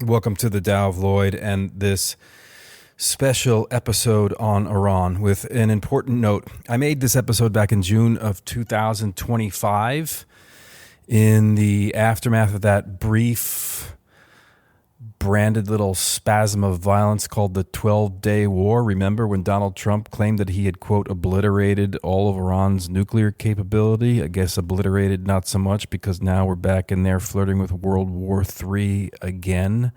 Welcome to the Tao of Lloyd and this special episode on Iran with an important note. I made this episode back in June of 2025 in the aftermath of that brief branded little spasm of violence called the 12-Day War. Remember when Donald Trump claimed that he had, quote, obliterated all of Iran's nuclear capability? I guess obliterated not so much because now we're back in there flirting with World War III again.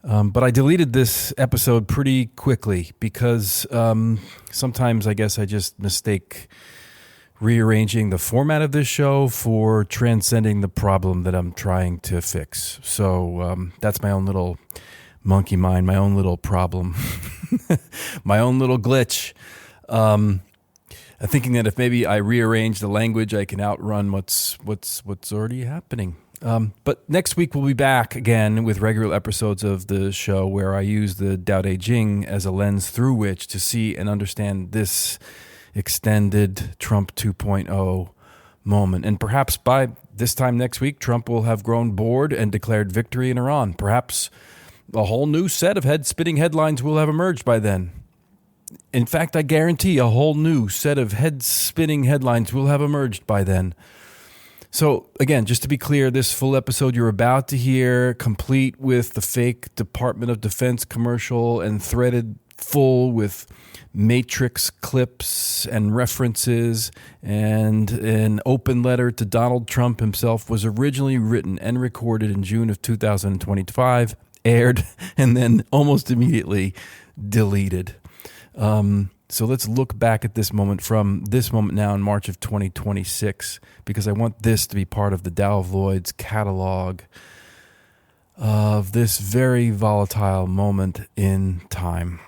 But I deleted this episode pretty quickly because sometimes I guess I just mistake rearranging the format of this show for transcending the problem that I'm trying to fix. So that's my own little monkey mind, my own little problem, my own little glitch. I'm thinking that if maybe I rearrange the language, I can outrun what's already happening. But next week we'll be back again with regular episodes of the show where I use the Tao Te Ching as a lens through which to see and understand this extended Trump 2.0 moment. And perhaps by this time next week, Trump will have grown bored and declared victory in Iran. Perhaps a whole new set of head-spinning headlines will have emerged by then. In fact, I guarantee a whole new set of head-spinning headlines will have emerged by then. So, again, just to be clear, this full episode you're about to hear, complete with the fake Department of Defense commercial and threaded full with Matrix clips and references and an open letter to Donald Trump himself, was originally written and recorded in June of 2025, aired, and then almost immediately deleted. So let's look back at this moment from this moment now in March of 2026, because I want this to be part of the Tao of Lloyd's catalog of this very volatile moment in time.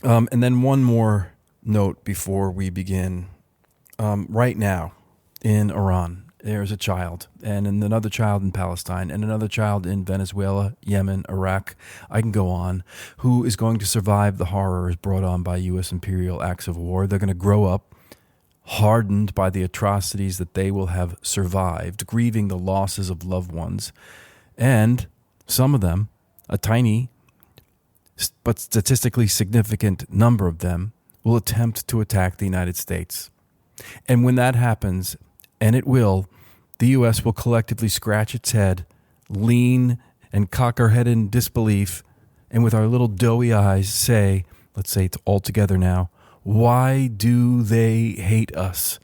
And then one more note before we begin. Right now in Iran, there's a child, and another child in Palestine, and another child in Venezuela, Yemen, Iraq, I can go on, who is going to survive the horrors brought on by U.S. imperial acts of war. They're going to grow up hardened by the atrocities that they will have survived, grieving the losses of loved ones. And some of them, a tiny but statistically significant number of them, will attempt to attack the United States. And when that happens, and it will, the U.S. will collectively scratch its head, lean and cock our head in disbelief, and with our little doughy eyes say, let's say it all together now, why do they hate us?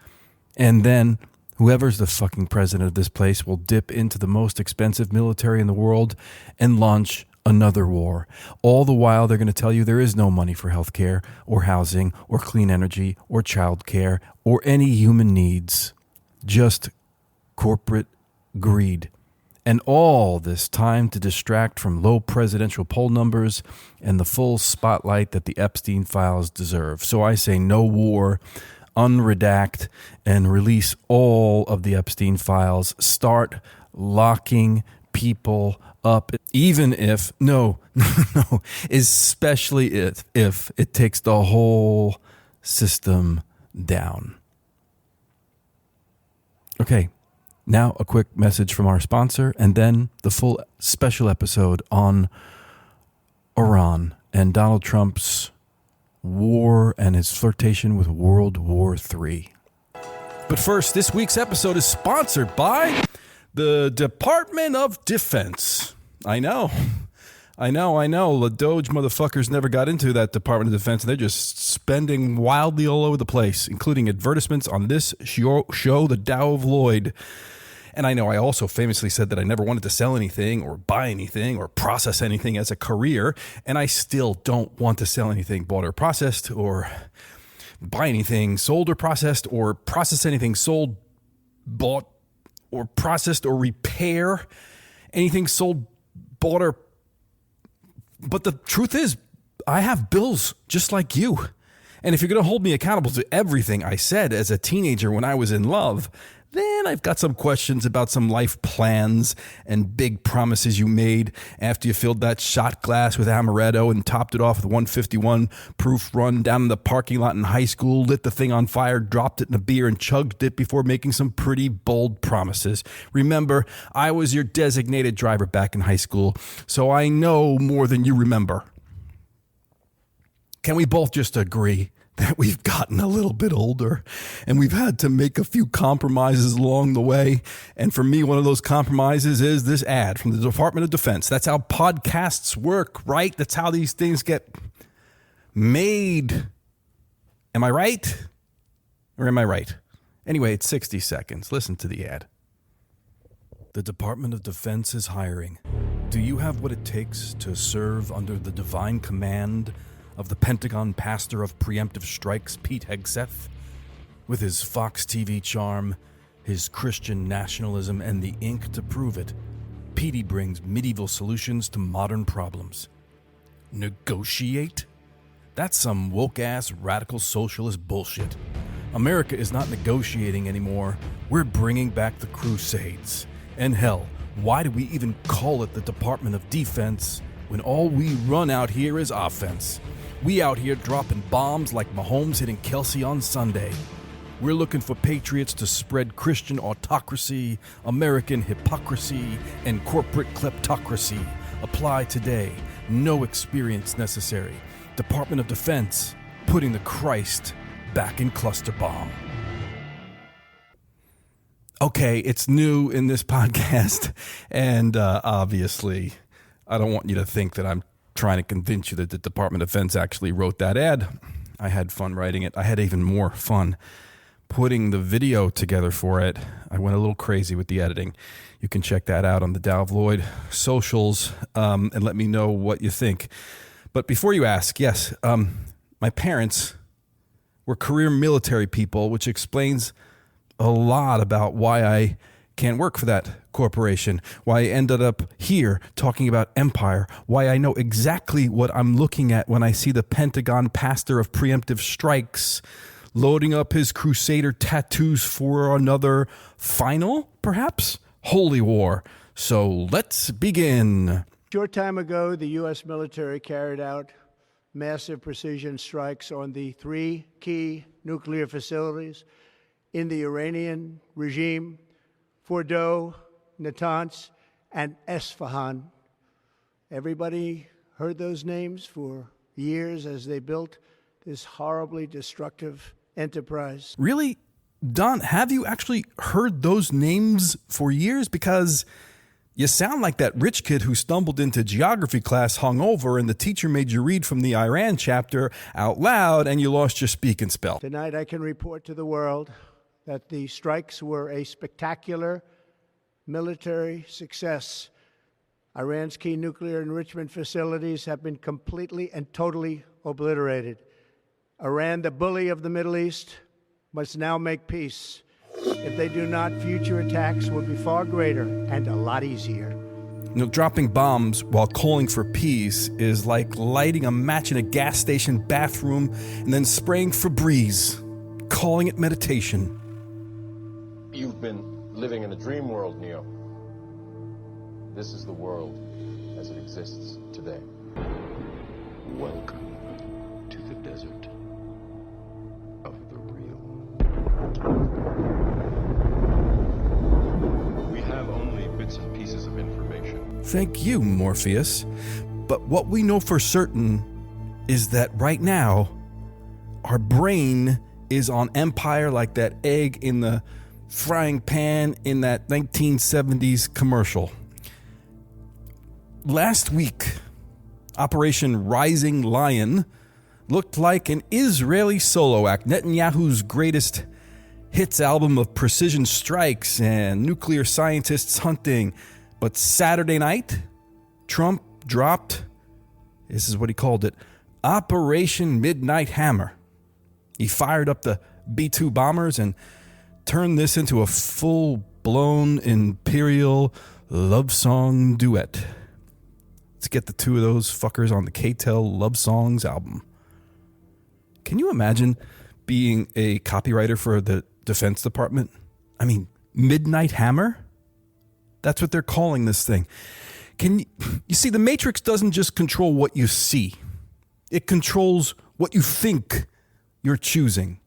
And then whoever's the fucking president of this place will dip into the most expensive military in the world and launch another war. All the while, they're going to tell you there is no money for health care or housing or clean energy or child care or any human needs. Just corporate greed. And all this time to distract from low presidential poll numbers and the full spotlight that the Epstein files deserve. So I say no war, unredact, and release all of the Epstein files. Start locking people up, even if, no, especially if it takes the whole system down. Okay, now a quick message from our sponsor, and then the full special episode on Iran and Donald Trump's war and his flirtation with World War III. But first, this week's episode is sponsored by the Department of Defense. I know. The Doge motherfuckers never got into that Department of Defense, and they're just spending wildly all over the place, including advertisements on this show, the Tao of Lloyd. And I know I also famously said that I never wanted to sell anything or buy anything or process anything as a career, and I still don't want to sell anything bought or processed or buy anything sold or processed or process anything sold, bought, or processed or repair anything sold, bought, or... But the truth is, I have bills just like you. And if you're going to hold me accountable to everything I said as a teenager when I was in love, Then I've got some questions about some life plans and big promises you made after you filled that shot glass with amaretto and topped it off with 151 proof run down in the parking lot in high school, lit the thing on fire, dropped it in a beer, and chugged it before making some pretty bold promises. Remember, I was your designated driver back in high school, so I know more than you remember. Can we both just agree that we've gotten a little bit older and we've had to make a few compromises along the way? And for me, one of those compromises is this ad from the Department of Defense. That's how podcasts work, right? That's how these things get made. Am I right? Or am I right? Anyway, it's 60 seconds. Listen to the ad. The Department of Defense is hiring. Do you have what it takes to serve under the divine command of the Pentagon pastor of preemptive strikes, Pete Hegseth? With his Fox TV charm, his Christian nationalism, and the ink to prove it, Petey brings medieval solutions to modern problems. Negotiate? That's some woke-ass radical socialist bullshit. America is not negotiating anymore. We're bringing back the Crusades. And hell, why do we even call it the Department of Defense when all we run out here is offense? We out here dropping bombs like Mahomes hitting Kelsey on Sunday. We're looking for patriots to spread Christian autocracy, American hypocrisy, and corporate kleptocracy. Apply today. No experience necessary. Department of Defense, putting the Christ back in cluster bomb. Okay, it's new in this podcast, and obviously, I don't want you to think that I'm trying to convince you that the Department of Defense actually wrote that ad. I had fun writing it. I had even more fun putting the video together for it. I went a little crazy with the editing. You can check that out on the Tao of Lloyd socials and let me know what you think. But before you ask, yes, my parents were career military people, which explains a lot about why I can't work for that corporation, why I ended up here talking about empire, why I know exactly what I'm looking at when I see the Pentagon pastor of preemptive strikes loading up his crusader tattoos for another final, perhaps, holy war. So let's begin. A short time ago, the U.S. military carried out massive precision strikes on the 3 key nuclear facilities in the Iranian regime: Fordow, Natanz, and Esfahan. Everybody heard those names for years as they built this horribly destructive enterprise. Really? Don, have you actually heard those names for years? Because you sound like that rich kid who stumbled into geography class hungover and the teacher made you read from the Iran chapter out loud and you lost your speak and spell. Tonight I can report to the world that the strikes were a spectacular military success. Iran's key nuclear enrichment facilities have been completely and totally obliterated. Iran, the bully of the Middle East, must now make peace. If they do not, future attacks will be far greater and a lot easier. You know, dropping bombs while calling for peace is like lighting a match in a gas station bathroom and then spraying Febreze, calling it meditation. You've been living in a dream world, Neo. This is the world as it exists today. Welcome to the desert of the real. We have only bits and pieces of information. Thank you, Morpheus. But what we know for certain is that right now, our brain is on empire like that egg in the frying pan in that 1970s commercial. Last week, Operation Rising Lion looked like an Israeli solo act, Netanyahu's greatest hits album of precision strikes and nuclear scientists hunting. But Saturday night, Trump dropped, this is what he called it, Operation Midnight Hammer. He fired up the B-2 bombers and turned this into a full-blown imperial love song duet. Let's get the two of those fuckers on the K-Tel Love Songs album. Can you imagine being a copywriter for the Defense Department? I mean, Midnight Hammer? That's what they're calling this thing. You see, the Matrix doesn't just control what you see. It controls what you think you're choosing.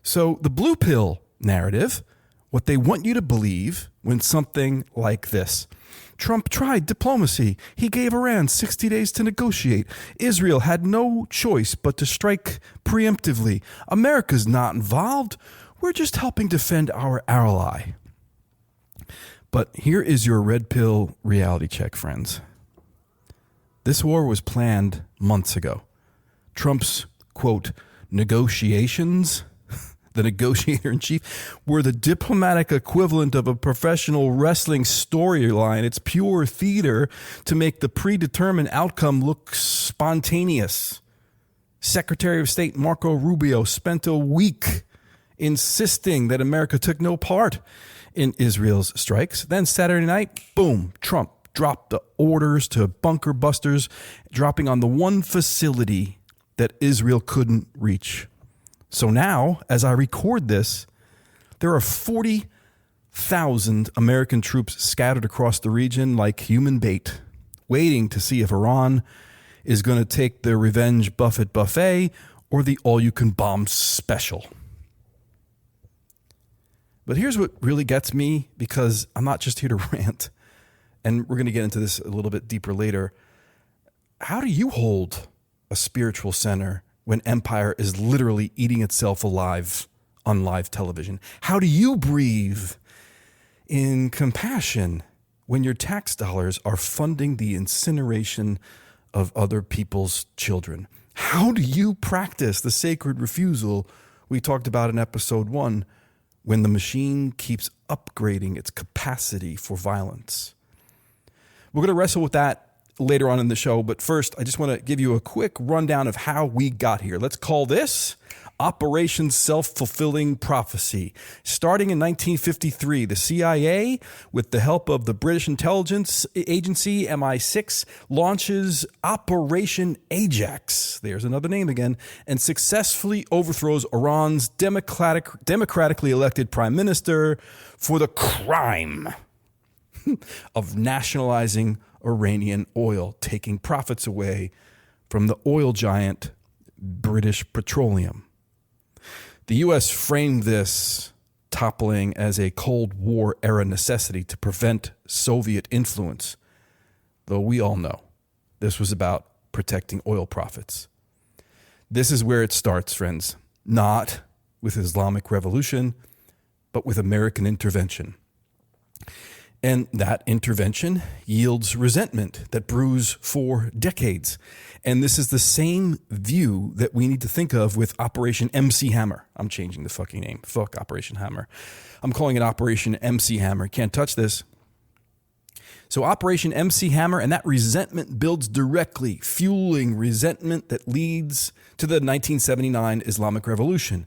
So the blue pill narrative, what they want you to believe when something like this. Trump tried diplomacy. He gave Iran 60 days to negotiate. Israel had no choice but to strike preemptively. America's not involved. We're just helping defend our ally. But here is your red pill reality check, friends. This war was planned months ago. Trump's, quote, negotiations, the negotiator-in-chief, were the diplomatic equivalent of a professional wrestling storyline. It's pure theater to make the predetermined outcome look spontaneous. Secretary of State Marco Rubio spent a week insisting that America took no part in Israel's strikes. Then Saturday night, boom, Trump dropped the orders to bunker busters, dropping on the one facility that Israel couldn't reach. So now, as I record this, there are 40,000 American troops scattered across the region like human bait, waiting to see if Iran is going to take the revenge buffet or the all-you-can-bomb special. But here's what really gets me, because I'm not just here to rant, and we're going to get into this a little bit deeper later. How do you hold a spiritual center when empire is literally eating itself alive on live television? How do you breathe in compassion when your tax dollars are funding the incineration of other people's children? How do you practice the sacred refusal we talked about in episode 1 when the machine keeps upgrading its capacity for violence? We're going to wrestle with that later on in the show, but first, I just want to give you a quick rundown of how we got here. Let's call this Operation Self-Fulfilling Prophecy. Starting in 1953, the CIA, with the help of the British intelligence agency MI6, launches Operation Ajax, there's another name again, and successfully overthrows Iran's democratically elected prime minister for the crime of nationalizing Iranian oil, taking profits away from the oil giant British Petroleum. The U.S. framed this toppling as a Cold War era necessity to prevent Soviet influence, though we all know this was about protecting oil profits. This is where it starts, friends, not with Islamic revolution, but with American intervention. And that intervention yields resentment that brews for decades. And this is the same view that we need to think of with Operation MC Hammer. I'm changing the fucking name. Fuck Operation Hammer. I'm calling it Operation MC Hammer. Can't touch this. So Operation MC Hammer, and that resentment builds directly, fueling resentment that leads to the 1979 Islamic Revolution.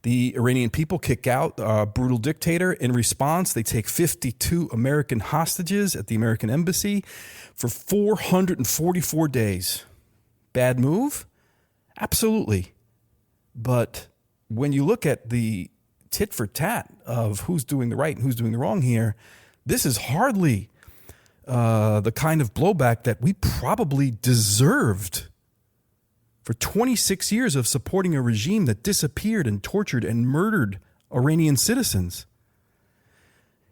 The Iranian people kick out a brutal dictator. In response, they take 52 American hostages at the American embassy for 444 days. Bad move? Absolutely. But when you look at the tit for tat of who's doing the right and who's doing the wrong here, this is hardly the kind of blowback that we probably deserved for 26 years of supporting a regime that disappeared and tortured and murdered Iranian citizens.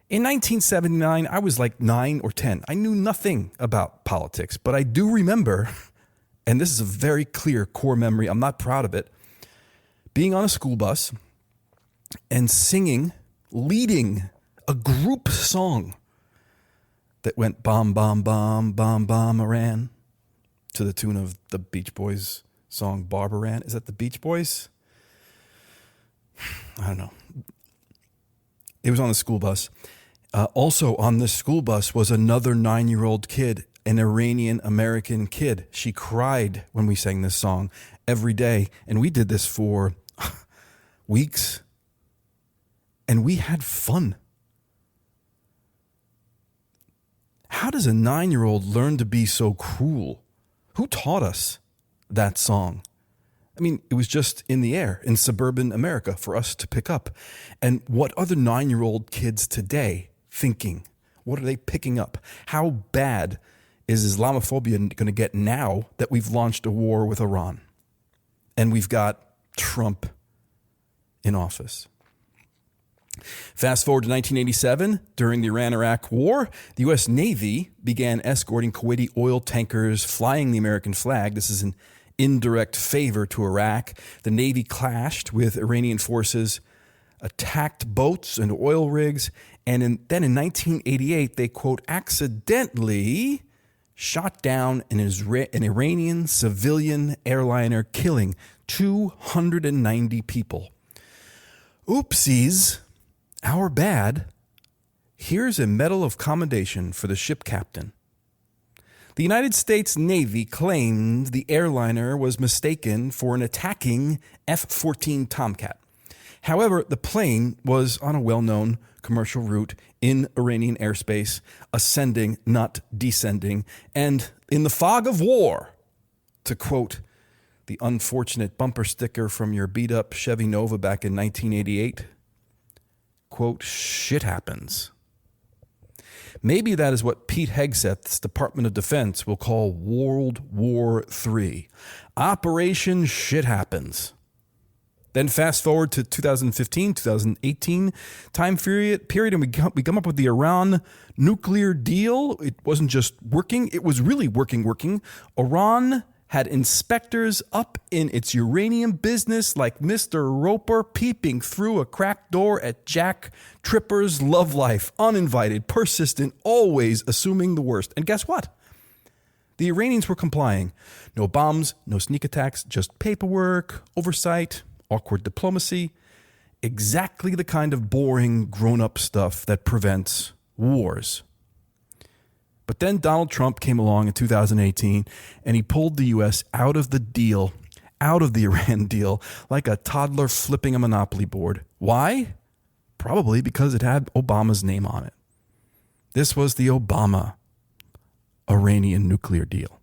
In 1979, I was like 9 or 10. I knew nothing about politics, but I do remember, and this is a very clear core memory, I'm not proud of it, being on a school bus and singing, leading a group song that went bomb, bomb, bomb, bomb, bomb, Iran, to the tune of the Beach Boys song Barbaran. Is that the Beach Boys? I don't know. It was on the school bus. Also on this school bus was another 9-year-old kid, an Iranian American kid. She cried when we sang this song every day. And we did this for weeks. And we had fun. How does a 9-year-old learn to be so cruel? Who taught us that song? I mean, it was just in the air in suburban America for us to pick up. And what are the 9-year-old kids today thinking? What are they picking up? How bad is Islamophobia going to get now that we've launched a war with Iran and we've got Trump in office? Fast forward to 1987, during the Iran-Iraq War, the U.S. Navy began escorting Kuwaiti oil tankers flying the American flag. This is an indirect favor to Iraq. The Navy clashed with Iranian forces, attacked boats and oil rigs, and then in 1988, they, quote, accidentally shot down an Iranian civilian airliner, killing 290 people. Oopsies. Our bad. Here's a Medal of Commendation for the ship captain. The United States Navy claimed the airliner was mistaken for an attacking F-14 Tomcat. However, the plane was on a well-known commercial route in Iranian airspace, ascending, not descending, and in the fog of war, to quote the unfortunate bumper sticker from your beat-up Chevy Nova back in 1988, quote, shit happens. Maybe that is what Pete Hegseth's Department of Defense will call World War III. Operation Shit Happens. Then fast forward to 2015, 2018 time period, and we come up with the Iran nuclear deal. It wasn't just working, it was really working. Iran had inspectors up in its uranium business like Mr. Roper peeping through a cracked door at Jack Tripper's love life. Uninvited, persistent, always assuming the worst. And guess what? The Iranians were complying. No bombs, no sneak attacks, just paperwork, oversight, awkward diplomacy. Exactly the kind of boring, grown-up stuff that prevents wars. But then Donald Trump came along in 2018, and he pulled the U.S. out of the deal, out of the Iran deal, like a toddler flipping a Monopoly board. Why? Probably because it had Obama's name on it. This was the Obama-Iranian nuclear deal.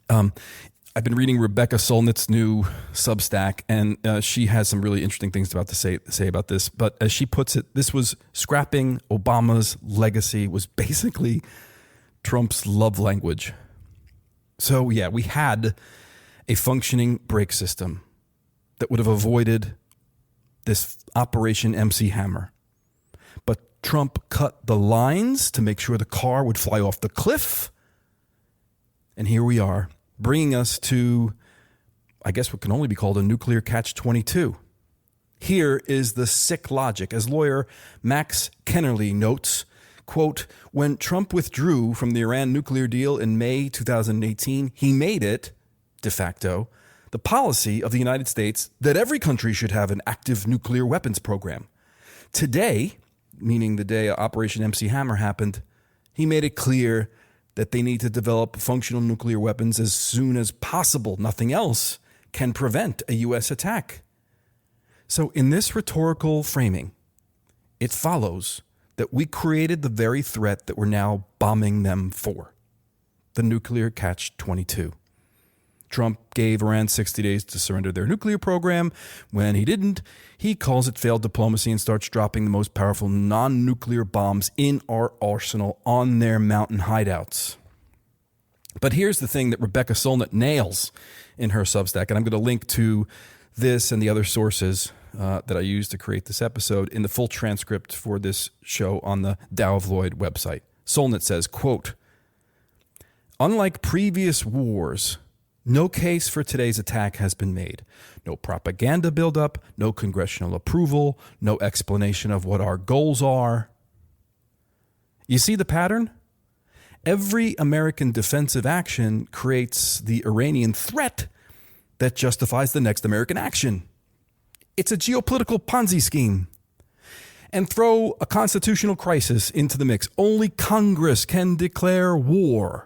I've been reading Rebecca Solnit's new Substack, and she has some really interesting things to say about this. But as she puts it, this was scrapping Obama's legacy, was basically Trump's love language. So yeah, we had a functioning brake system that would have avoided this Operation MC Hammer. But Trump cut the lines to make sure the car would fly off the cliff. And here we are, bringing us to, I guess, what can only be called a nuclear catch-22. Here is the sick logic. As lawyer Max Kennerly notes, quote, when Trump withdrew from the Iran nuclear deal in May 2018, he made it, de facto, the policy of the United States that every country should have an active nuclear weapons program. Today, meaning the day Operation MC Hammer happened, he made it clear that they need to develop functional nuclear weapons as soon as possible. Nothing else can prevent a U.S. attack. So in this rhetorical framing, it follows that we created the very threat that we're now bombing them for, the nuclear catch-22. Trump gave Iran 60 days to surrender their nuclear program. When he didn't, he calls it failed diplomacy and starts dropping the most powerful non-nuclear bombs in our arsenal on their mountain hideouts. But here's the thing that Rebecca Solnit nails in her Substack, and I'm going to link to this and the other sources that I used to create this episode in the full transcript for this show on the Tao of Lloyd website. Solnit says, quote, unlike previous wars, no case for today's attack has been made. No propaganda buildup, no congressional approval, no explanation of what our goals are. You see the pattern? Every American defensive action creates the Iranian threat that justifies the next American action. It's a geopolitical Ponzi scheme. And throw a constitutional crisis into the mix. Only Congress can declare war.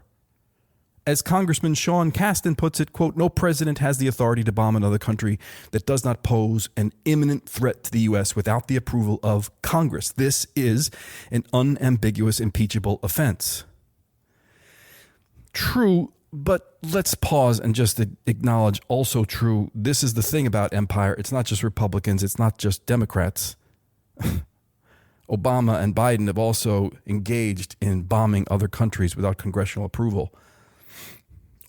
As Congressman Sean Casten puts it, quote, no president has the authority to bomb another country that does not pose an imminent threat to the U.S. without the approval of Congress. This is an unambiguous, impeachable offense. True, But let's pause and just acknowledge also true. This is the thing about empire. It's not just Republicans. It's not just Democrats. Obama and Biden have also engaged in bombing other countries without congressional approval.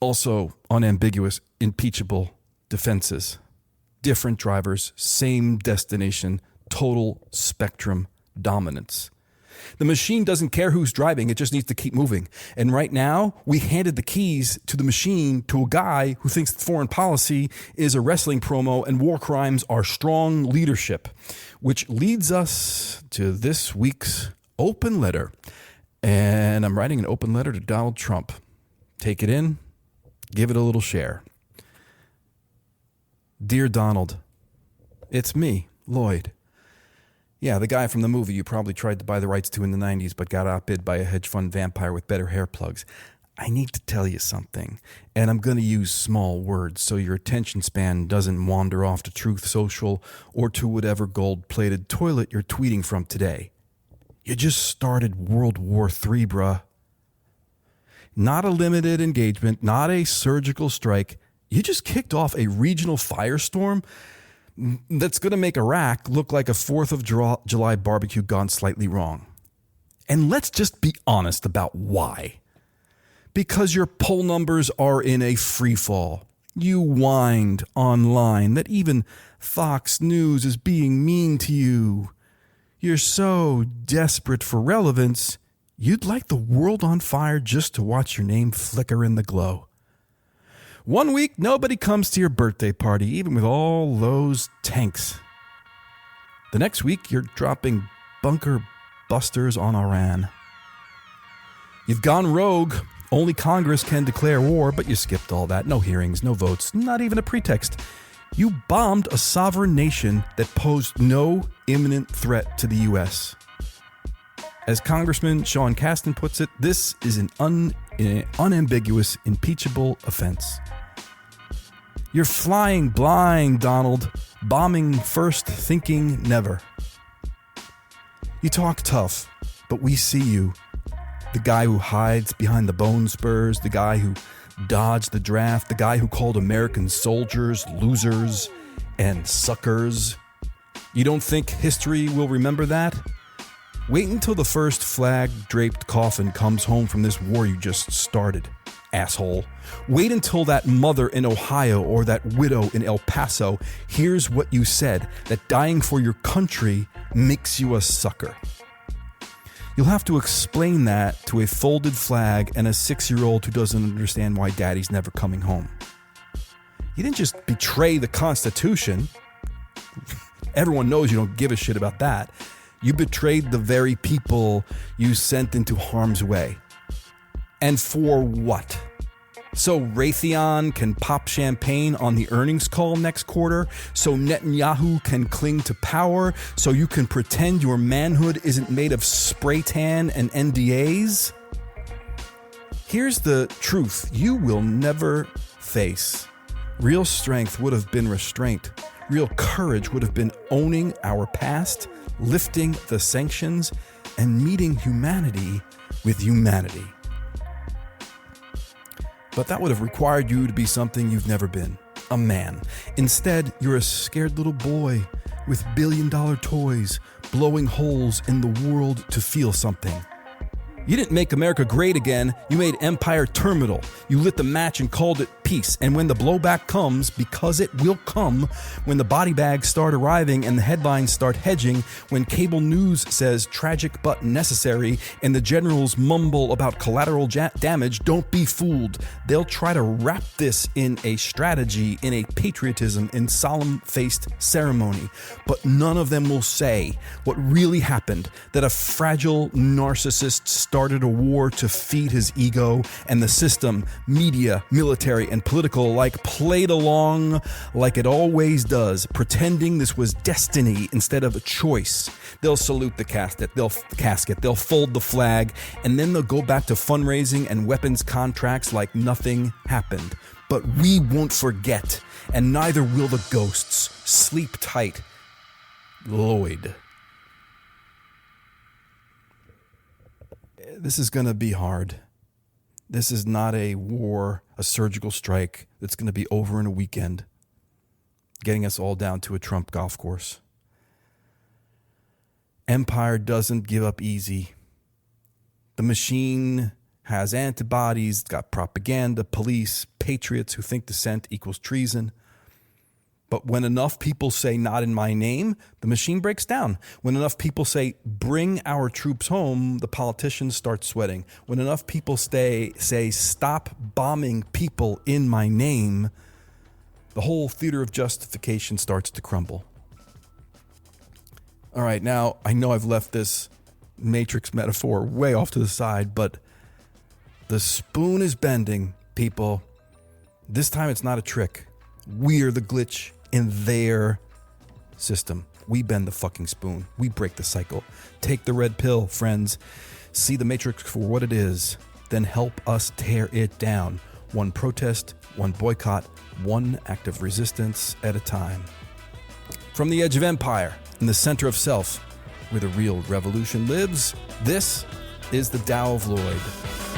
Also unambiguous, impeachable defenses. Different drivers, same destination, total spectrum dominance. The machine doesn't care who's driving. It just needs to keep moving. And right now, we handed the keys to the machine to a guy who thinks foreign policy is a wrestling promo and war crimes are strong leadership, which leads us to this week's open letter. And I'm writing an open letter to Donald Trump. Take it in, give it a little share. Dear Donald, it's me, Lloyd. Yeah, the guy from the movie you probably tried to buy the rights to in the 90s but got outbid by a hedge fund vampire with better hair plugs. I need to tell you something, and I'm going to use small words so your attention span doesn't wander off to Truth Social or to whatever gold-plated toilet you're tweeting from today. You just started World War III, bruh. Not a limited engagement, not a surgical strike. You just kicked off a regional firestorm that's going to make Iraq look like a 4th of July barbecue gone slightly wrong. And let's just be honest about why. Because your poll numbers are in a free fall. You whined online that even Fox News is being mean to you. You're so desperate for relevance, you'd like the world on fire just to watch your name flicker in the glow. 1 week, nobody comes to your birthday party, even with all those tanks. The next week, you're dropping bunker busters on Iran. You've gone rogue. Only Congress can declare war, but you skipped all that. No hearings, no votes, not even a pretext. You bombed a sovereign nation that posed no imminent threat to the U.S. As Congressman Sean Casten puts it, this is an unambiguous, impeachable offense. You're flying blind, Donald. Bombing first, thinking never. You talk tough, but we see you. The guy who hides behind the bone spurs, the guy who dodged the draft, the guy who called American soldiers losers and suckers. You don't think history will remember that? Wait until the first flag-draped coffin comes home from this war you just started, asshole. Wait until that mother in Ohio or that widow in El Paso hears what you said, that dying for your country makes you a sucker. You'll have to explain that to a folded flag and a 6-year-old who doesn't understand why daddy's never coming home. You didn't just betray the Constitution. Everyone knows you don't give a shit about that. You betrayed the very people you sent into harm's way. And for what? So Raytheon can pop champagne on the earnings call next quarter? So Netanyahu can cling to power? So you can pretend your manhood isn't made of spray tan and NDAs? Here's the truth you will never face. Real strength would have been restraint. Real courage would have been owning our past, lifting the sanctions, and meeting humanity with humanity. But that would have required you to be something you've never been, a man. Instead, you're a scared little boy with billion-dollar toys, blowing holes in the world to feel something. You didn't make America great again, you made empire terminal. You lit the match and called it peace. And when the blowback comes, because it will come, when the body bags start arriving and the headlines start hedging, when cable news says tragic but necessary, and the generals mumble about collateral damage, don't be fooled. They'll try to wrap this in a strategy, in a patriotism, in solemn-faced ceremony. But none of them will say what really happened, that a fragile narcissist started a war to feed his ego, and the system, media, military, and political alike played along like it always does, pretending this was destiny instead of a choice. They'll salute the casket, they'll fold the flag, and then they'll go back to fundraising and weapons contracts like nothing happened. But we won't forget, and neither will the ghosts. Sleep tight, Lloyd. This is going to be hard. This is not a war, a surgical strike that's going to be over in a weekend, getting us all down to a Trump golf course. Empire doesn't give up easy. The machine has antibodies, it's got propaganda, police, patriots who think dissent equals treason. But when enough people say not in my name, the machine breaks down. When enough people say bring our troops home, the politicians start sweating. When enough people say stop bombing people in my name, the whole theater of justification starts to crumble. All right, now I know I've left this Matrix metaphor way off to the side, but the spoon is bending, people. This time it's not a trick. We're the glitch in their system. We bend the fucking spoon. We break the cycle. Take the red pill, friends. See the Matrix for what it is. Then help us tear it down. One protest, one boycott, one act of resistance at a time. From the edge of empire, in the center of self, where the real revolution lives, this is the Tao of Lloyd.